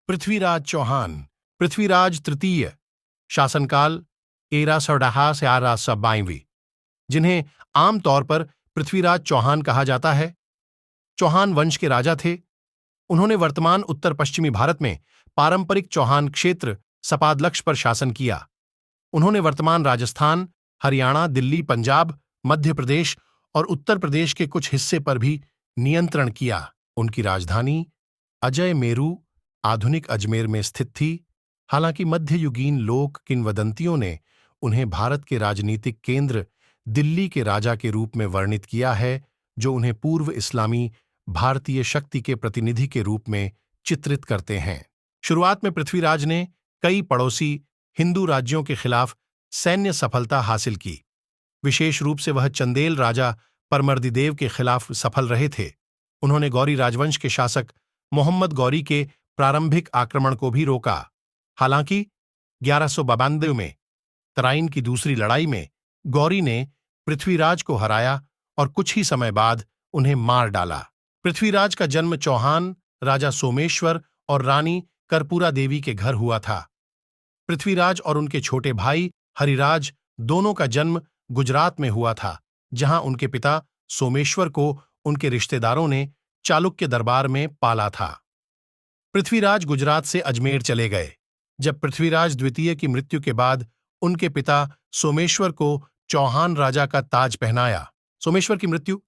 पृथ्वीराज चौहान, पृथ्वीराज तृतीय, शासनकाल 1310 से 1822, जिन्हें आमतौर पर पृथ्वीराज चौहान कहा जाता है, चौहान वंश के राजा थे। उन्होंने वर्तमान उत्तर पश्चिमी भारत में पारंपरिक चौहान क्षेत्र सपादलक्ष पर शासन किया। उन्होंने वर्तमान राजस्थान, हरियाणा, दिल्ली, पंजाब, मध्य प्रदेश और उत्तर प्रदेश के कुछ हिस्से पर भी नियंत्रण किया। उनकी राजधानी अजय मेरू, आधुनिक अजमेर में स्थित थी। हालांकि मध्ययुगीन लोक किंवदंतियों ने उन्हें भारत के राजनीतिक केंद्र दिल्ली के राजा के रूप में वर्णित किया है, जो उन्हें पूर्व इस्लामी भारतीय शक्ति के प्रतिनिधि के रूप में चित्रित करते हैं। शुरुआत में पृथ्वीराज ने कई पड़ोसी हिंदू राज्यों के खिलाफ सैन्य सफलता हासिल की। विशेष रूप से वह चंदेल राजा परमर्दिदेव के खिलाफ सफल रहे थे। उन्होंने गौरी राजवंश के शासक मोहम्मद गौरी के प्रारंभिक आक्रमण को भी रोका। हालांकि 1192 में तराइन की दूसरी लड़ाई में गौरी ने पृथ्वीराज को हराया और कुछ ही समय बाद उन्हें मार डाला। पृथ्वीराज का जन्म चौहान राजा सोमेश्वर और रानी कर्पूरा देवी के घर हुआ था। पृथ्वीराज और उनके छोटे भाई हरिराज दोनों का जन्म गुजरात में हुआ था, जहां उनके पिता सोमेश्वर को उनके रिश्तेदारों ने चालुक्य दरबार में पाला था। पृथ्वीराज गुजरात से अजमेर चले गए। जब पृथ्वीराज द्वितीय की मृत्यु के बाद उनके पिता सोमेश्वर को चौहान राजा का ताज पहनाया। सोमेश्वर की मृत्यु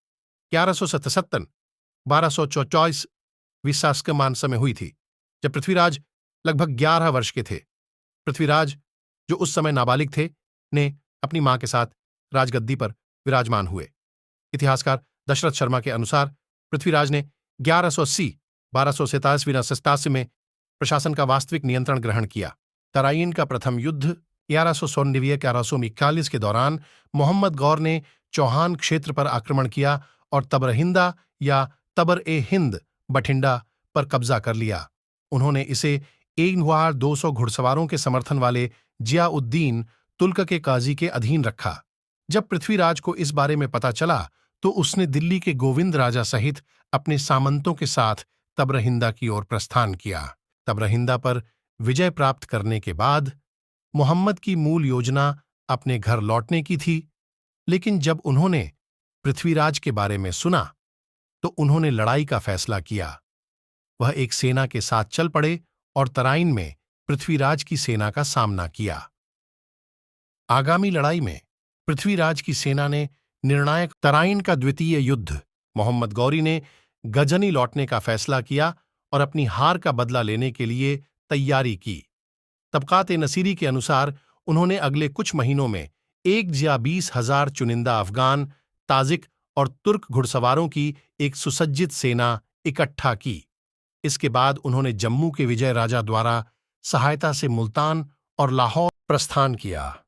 1177-1224 विशाख मास में हुई थी, जब पृथ्वीराज लगभग 11 वर्ष के थे। पृथ्वीराज, जो उस समय नाबालिग थे, ने अपनी मां के साथ राजगद्दी पर विराजमान हुए। इतिहासकार दशरथ शर्मा के अनुसार पृथ्वीराज ने 1180-1287 में प्रशासन का वास्तविक नियंत्रण ग्रहण किया। तराइन का प्रथम युद्ध 1191-1141 के दौरान मोहम्मद गौर ने चौहान क्षेत्र पर आक्रमण किया और तबरहिंदा या तबर-ए-हिंद बठिंडा पर कब्जा कर लिया। उन्होंने इसे 1200 घुड़सवारों के समर्थन वाले जियाउद्दीन तुल्क के काजी के अधीन रखा। जब पृथ्वीराज को इस बारे में पता चला तो उसने दिल्ली के गोविंद राजा सहित अपने सामंतों के साथ तबरहिंदा की ओर प्रस्थान किया। तबरहिंदा पर विजय प्राप्त करने के बाद मोहम्मद की मूल योजना अपने घर लौटने की थी, लेकिन जब उन्होंने पृथ्वीराज के बारे में सुना तो उन्होंने लड़ाई का फैसला किया। वह एक सेना के साथ चल पड़े और तराइन में पृथ्वीराज की सेना का सामना किया। आगामी लड़ाई में पृथ्वीराज की सेना ने निर्णायक तराइन का द्वितीय युद्ध, मोहम्मद गौरी ने गजनी लौटने का फैसला किया और अपनी हार का बदला लेने के लिए तैयारी की। तबकात-ए-नसीरी के अनुसार उन्होंने अगले कुछ महीनों में 1-20,000 चुनिंदा अफगान, ताजिक और तुर्क घुड़सवारों की एक सुसज्जित सेना इकट्ठा की। इसके बाद उन्होंने जम्मू के विजय राजा द्वारा सहायता से मुल्तान और लाहौर प्रस्थान किया।